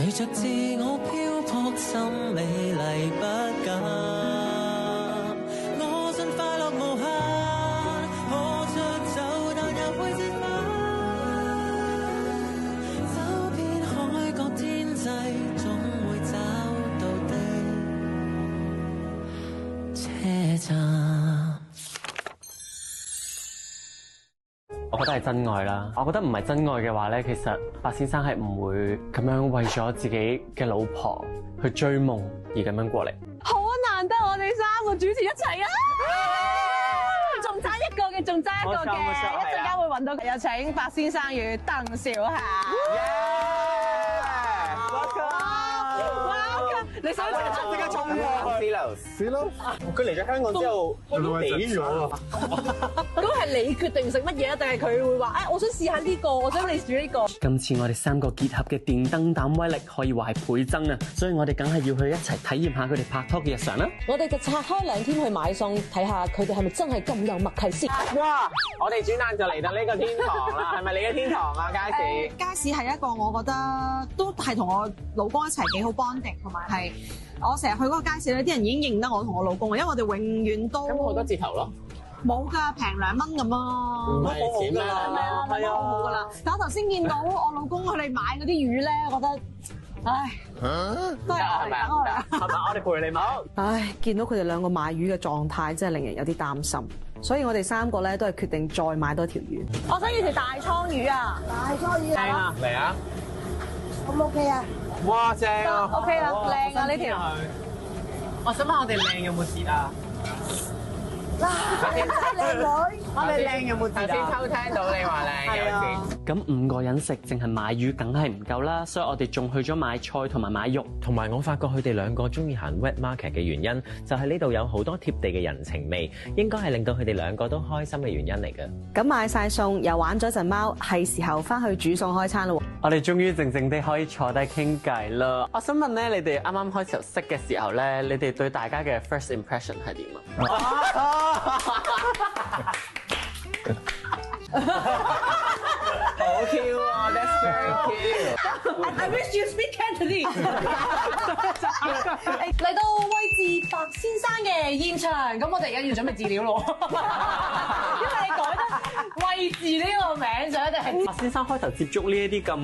隨着自我漂泊，心美麗不減。我信快樂無限，可出走，但也會折返。走遍海角天際，總會找到的車站。我覺得係真愛啦。我覺得唔係真愛嘅話咧，其實白先生係唔會咁樣為咗自己嘅老婆去追夢而咁樣過嚟。好難得我哋3個主持一齊啊！仲爭一個嘅，仲爭一個嘅，一陣間會揾到佢。有請白先生與鄧小巧。你想即刻衝喎 Celos 佢嚟咗香港之後，我都死咗啊！咁係你決定食乜嘢啊？定係佢會話我想試下呢個，我想你煮呢個？今次我哋3個結合嘅電燈膽威力可以話係倍增啊！所以我哋梗係要去一齊體驗下佢哋拍拖嘅日常啦。我哋就拆開2天去買餸，睇下佢哋係咪真係咁有默契先。哇！我哋轉眼就嚟到呢個天堂啦，係咪你嘅天堂啊？街市街市係一個我覺得都係同我老公一齊幾好 bonding， 同埋係我成日去嗰個街市咧，啲人已經認得我同我老公啊，因為我哋永遠都咁好多折頭咯。冇㗎，平2蚊咁咯，唔係錢咩？係啊，好好㗎啦。但我頭先見到我老公佢哋買嗰啲魚咧，我覺得，唉，都係我嚟，等我嚟。係咪？我哋陪你買。唉，見到佢哋2個買魚嘅狀態，真係令人有啲擔心。所以我哋3個咧都係決定再買多條魚。我想要條大倉魚啊！大倉魚靚啊！嚟啊！咁 OK 啊？哇，正啊 OK 啦，靚啊呢條。我想問我哋靚有冇折啊？嗱，靚女，我哋靚有冇折啊？頭先偷聽到你話靚有折。咁5個人食淨係買魚梗係唔夠啦，所以我哋仲去咗買菜同埋買肉。同埋我發覺佢哋2個中意行 wet market 嘅原因，就係呢度有好多貼地嘅人情味，應該係令到佢哋2個都開心嘅原因嚟嘅。咁買晒餸又玩咗陣貓，係時候翻去煮餸開餐咯。我哋終於靜靜地可以坐低傾偈啦。我想問咧，你哋啱啱開始識嘅時候咧，你哋對大家嘅 first impression 係點啊？好 cute 啊 ！That's very cute。I wish you speak Cantonese。嚟到威志白先生嘅現場，咁我哋而家要準備飼料咯。因為你改得威志呢個名就一定係白先生開頭接觸呢一啲咁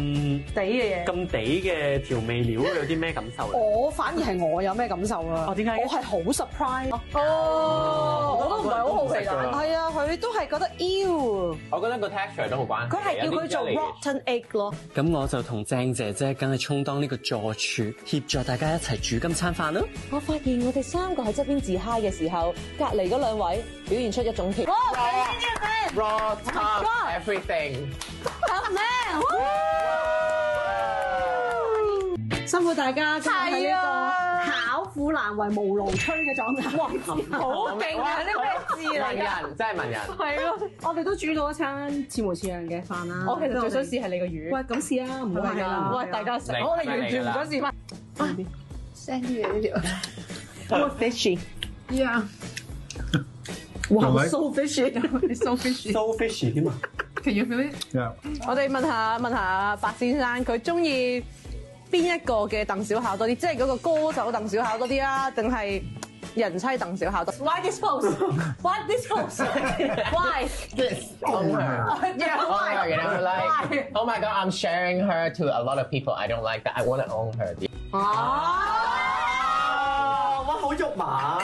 地嘅嘢，咁地嘅調味料，有啲咩感受咧？我反而係我有咩感受啊？點解？我係好 surprise。我都唔係好好奇㗎。係啊，佢都係覺得我覺得個 texture 都好關係。佢係叫佢做 rotten egg 咯。咁我就同鄭姐姐梗係充當呢個助廚，協助大家一齊煮今餐飯啦。我發現我哋3個喺側邊自嗨嘅時候，隔離嗰2位表現出一種哇 raw top everything。辛苦大家今日喺呢個巧婦難為無勞炊嘅狀態。好勁啊！呢個咩字嚟㗎？文人真係文人。係咯，我哋都煮到一餐似模似樣嘅飯啦。我其實最想試係你個魚。喂，咁試啊，唔好係啦。喂，大家食，我哋完全唔想試翻。send 啲嘢呢條。Oh fishy。Yeah。哇，so fishy，so so fishy 添啊！Can you feel it？我哋問下白先生，佢中意邊一個嘅鄧小巧多啲？即係嗰個歌手鄧小巧多啲啊，定係人妻鄧小巧多 ？Why this pose? Why this pose? Why this? Own her. Yeah, why? You know, like, oh my God, I'm sharing her to a lot of people. I don't like that. I want to own her. 哇，好肉麻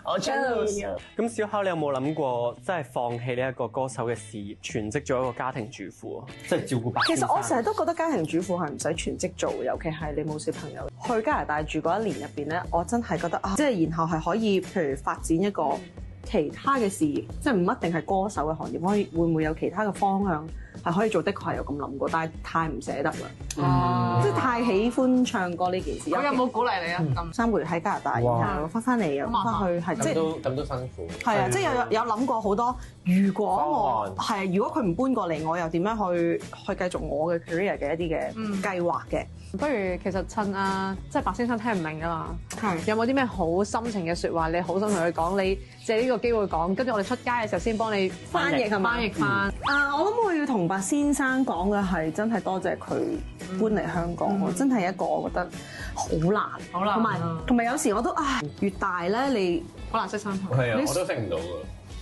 我中意。咁小巧，你有冇諗過，真係放棄呢一個歌手嘅事業，全職做一個家庭主婦啊？即係照顧白先生。其實我成日都覺得家庭主婦係唔使全職做，尤其係你冇小朋友。去加拿大住嗰1年入邊咧，我真係覺得即係然後係可以，譬如發展一個其他嘅事業，即係唔一定係歌手嘅行業，會唔會有其他嘅方向係可以做？的確係有咁諗過，但係太唔捨得啦，即係太喜歡唱歌呢件事。佢有冇鼓勵你啊？咁3個月喺加拿大，然後翻嚟又翻去，係即係咁都辛苦。係啊，即係有諗過好多。如果我係如果佢唔搬過嚟，我又點樣去繼續我嘅 career 嘅一啲嘅計劃嘅？不如其實趁即係白先生聽唔明㗎嘛，有冇啲咩好心情嘅説話？你好想同佢講，你借呢個機會講，跟住我哋出街嘅時候先幫你翻譯係嘛翻譯翻。我諗我要同白先生講嘅係真係多謝佢搬嚟香港，真係一個我覺得好難，好難同埋有時我都越大咧你好難識新朋友。係啊，我都識唔到㗎。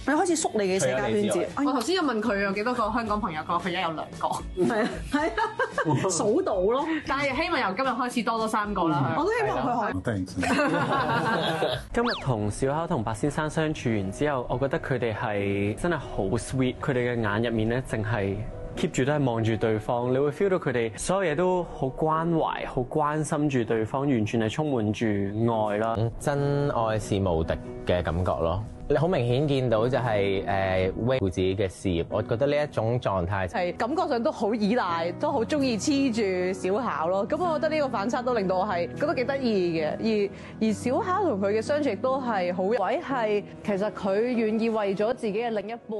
你開始縮你嘅社交圈子，我頭先有問佢有幾多個香港朋友，佢話佢而家有2個，係啊，數到咯。但係希望由今日開始多3個啦。我都希望佢可以。今日同小巧同白先生相處完之後，我覺得佢哋係真係好 sweet，佢哋嘅眼入面咧淨係 keep 住都係望住對方，你會 feel 到佢哋所有嘢都好關懷、好關心住對方，完全係充滿住愛啦。真愛是無敵嘅感覺咯。你好明顯見到就係為自己嘅事業，我覺得呢一種狀態係感覺上都好依賴，都好中意黐住小巧咯。咁我覺得呢個反差都令到我係覺得幾得意嘅。而小巧同佢嘅相處亦都係好位係，其實佢願意為咗自己嘅另一半。